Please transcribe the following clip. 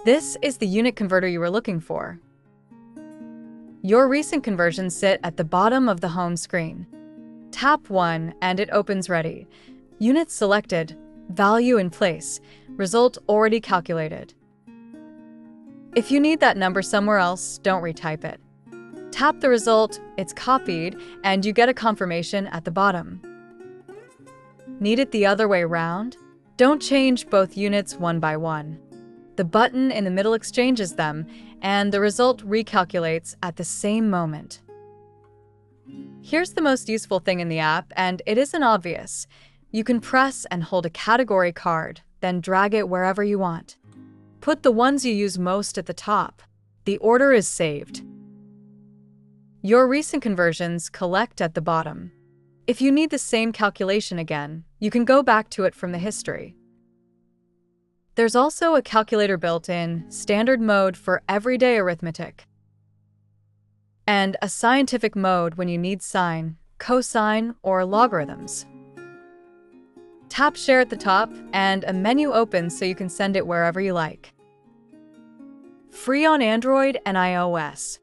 This is the unit converter you were looking for. Your recent conversions sit at the bottom of the home screen. Tap 1 and it opens ready. Units selected, value in place, result already calculated. If you need that number somewhere else, don't retype it. Tap the result, it's copied, and you get a confirmation at the bottom. Need it the other way around? Don't change both units one by one. The button in the middle exchanges them, and the result recalculates at the same moment. Here's the most useful thing in the app, and it isn't obvious. You can press and hold a category card, then drag it wherever you want. Put the ones you use most at the top. The order is saved. Your recent conversions collect at the bottom. If you need the same calculation again, you can go back to it from the history. There's also a calculator built in, standard mode for everyday arithmetic, and a scientific mode when you need sine, cosine, or logarithms. Tap Share at the top, and a menu opens so you can send it wherever you like. Free on Android and iOS.